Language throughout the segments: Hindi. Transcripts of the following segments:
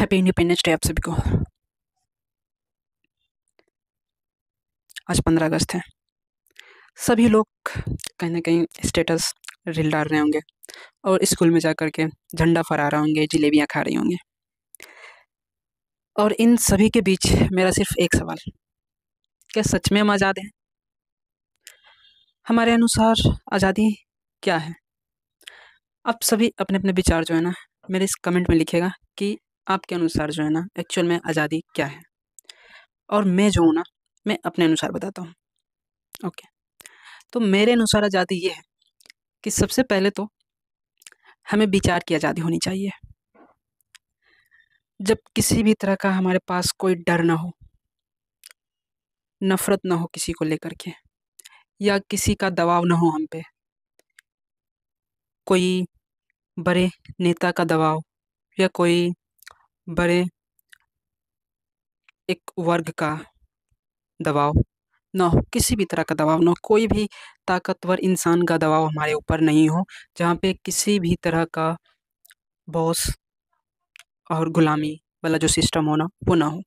हैप्पी इंडिपेंडेंस डे आप सभी को। आज 15 अगस्त है। सभी लोग कहीं ना कहीं स्टेटस रील डाल रहे होंगे और स्कूल में जा कर के झंडा फहरा रहे होंगे, जलेबियाँ खा रही होंगे। और इन सभी के बीच मेरा सिर्फ एक सवाल, क्या सच में हम आज़ाद हैं? हमारे अनुसार आज़ादी क्या है? आप सभी अपने अपने विचार जो है ना मेरे इस कमेंट में लिखेगा कि आपके अनुसार जो है ना एक्चुअल में आज़ादी क्या है। और मैं जो हूँ ना, मैं अपने अनुसार बताता हूँ। ओके, तो मेरे अनुसार आज़ादी ये है कि सबसे पहले तो हमें विचार की आज़ादी होनी चाहिए। जब किसी भी तरह का हमारे पास कोई डर ना हो, नफ़रत ना हो किसी को लेकर के, या किसी का दबाव ना हो हम पे, कोई बड़े नेता का दबाव या कोई बड़े एक वर्ग का दबाव ना हो, किसी भी तरह का दबाव ना हो, कोई भी ताकतवर इंसान का दबाव हमारे ऊपर नहीं हो, जहाँ पे किसी भी तरह का बॉस और गुलामी वाला जो सिस्टम हो ना वो ना हो,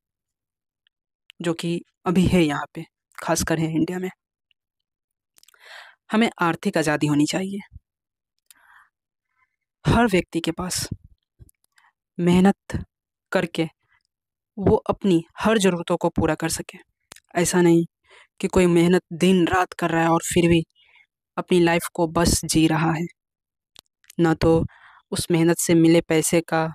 जो कि अभी है यहाँ पे, खासकर है इंडिया में। हमें आर्थिक आज़ादी होनी चाहिए। हर व्यक्ति के पास मेहनत करके वो अपनी हर ज़रूरतों को पूरा कर सके। ऐसा नहीं कि कोई मेहनत दिन रात कर रहा है और फिर भी अपनी लाइफ को बस जी रहा है, ना तो उस मेहनत से मिले पैसे का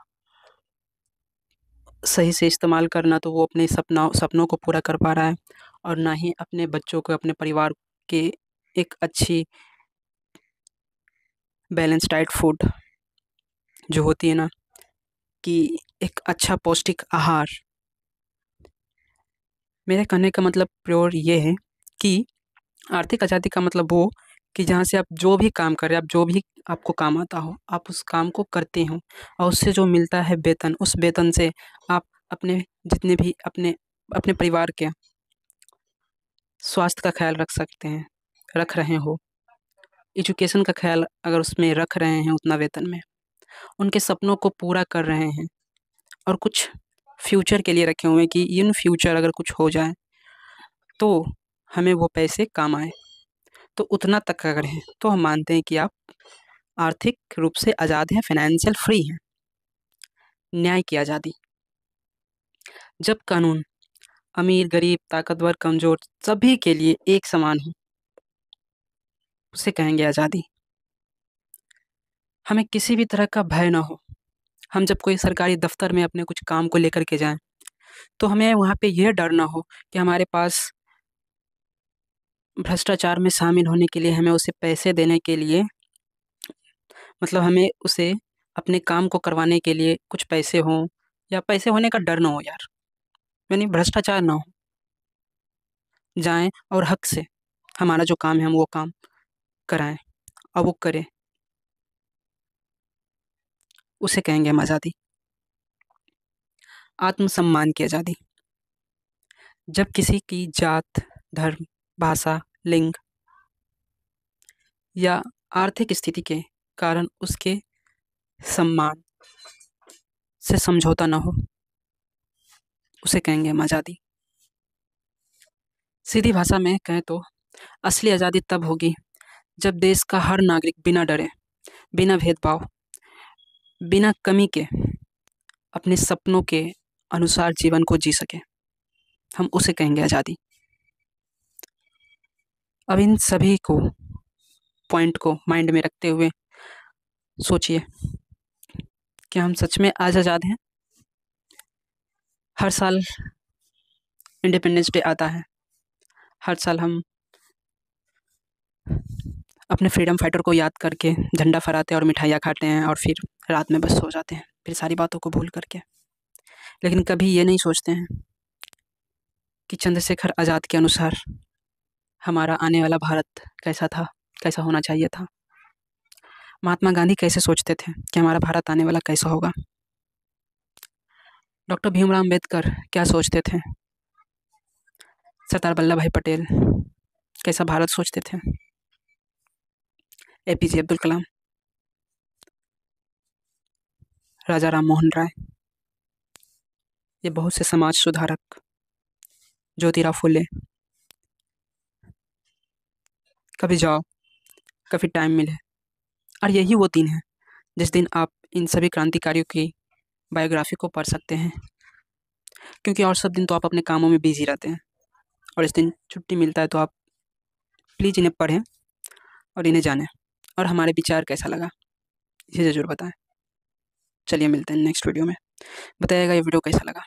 सही से इस्तेमाल करना, तो वो अपने सपनों को पूरा कर पा रहा है, और ना ही अपने बच्चों को, अपने परिवार के एक अच्छी बैलेंस डाइट फूड जो होती है ना, कि एक अच्छा पौष्टिक आहार। मेरे कहने का मतलब प्योर ये है कि आर्थिक आज़ादी का मतलब वो कि जहाँ से आप जो भी काम कर रहे हैं, आप जो भी आपको काम आता हो, आप उस काम को करते हो और उससे जो मिलता है वेतन, उस वेतन से आप अपने जितने भी अपने अपने परिवार के स्वास्थ्य का ख्याल रख सकते हैं, रख रहे हो, एजुकेशन का ख्याल अगर उसमें रख रहे हैं उतना वेतन में, उनके सपनों को पूरा कर रहे हैं, और कुछ फ्यूचर के लिए रखे हुए हैं कि इन फ्यूचर अगर कुछ हो जाए तो हमें वो पैसे काम आए, तो उतना तक अगर है तो हम मानते हैं कि आप आर्थिक रूप से आज़ाद हैं, फाइनेंशियल फ्री हैं। न्याय की आज़ादी, जब कानून अमीर गरीब ताकतवर कमज़ोर सभी के लिए एक समान हो, उसे कहेंगे आज़ादी। हमें किसी भी तरह का भय ना हो। हम जब कोई सरकारी दफ्तर में अपने कुछ काम को लेकर के जाएं तो हमें वहाँ पे यह डर ना हो कि हमारे पास भ्रष्टाचार में शामिल होने के लिए, हमें उसे पैसे देने के लिए, मतलब हमें उसे अपने काम को करवाने के लिए कुछ पैसे हों, या पैसे होने का डर ना हो यार, यानी भ्रष्टाचार ना हो। जाएं और हक से हमारा जो काम है हम वो काम कराएं और वो करें, उसे कहेंगे हम आज़ादी। आत्मसम्मान की आज़ादी, जब किसी की जात, धर्म, भाषा, लिंग या आर्थिक स्थिति के कारण उसके सम्मान से समझौता ना हो, उसे कहेंगे हम आज़ादी। सीधी भाषा में कहें तो असली आज़ादी तब होगी जब देश का हर नागरिक बिना डरे, बिना भेदभाव, बिना कमी के अपने सपनों के अनुसार जीवन को जी सके, हम उसे कहेंगे आज़ादी। अब इन सभी को पॉइंट को माइंड में रखते हुए सोचिए, क्या हम सच में आज आज़ाद हैं? हर साल इंडिपेंडेंस डे आता है, हर साल हम अपने फ्रीडम फाइटर को याद करके झंडा फहराते हैं और मिठाइयाँ खाते हैं और फिर रात में बस सो जाते हैं, फिर सारी बातों को भूल करके। लेकिन कभी ये नहीं सोचते हैं कि चंद्रशेखर आज़ाद के अनुसार हमारा आने वाला भारत कैसा था, कैसा होना चाहिए था। महात्मा गांधी कैसे सोचते थे कि हमारा भारत आने वाला कैसा होगा। डॉक्टर भीमराव अम्बेडकर क्या सोचते थे। सरदार वल्लभ भाई पटेल कैसा भारत सोचते थे। एपीजे अब्दुल कलाम, राजा राम मोहन राय, ये बहुत से समाज सुधारक ज्योतिराव फुले। कभी जाओ, कभी टाइम मिले, और यही वो दिन है जिस दिन आप इन सभी क्रांतिकारियों की बायोग्राफी को पढ़ सकते हैं, क्योंकि और सब दिन तो आप अपने कामों में बिजी रहते हैं, और इस दिन छुट्टी मिलता है तो आप प्लीज़ इन्हें पढ़ें और इन्हें जानें। और हमारे विचार कैसा लगा इसे ज़रूर बताएं। चलिए मिलते हैं नेक्स्ट वीडियो में। बताइएगा ये वीडियो कैसा लगा।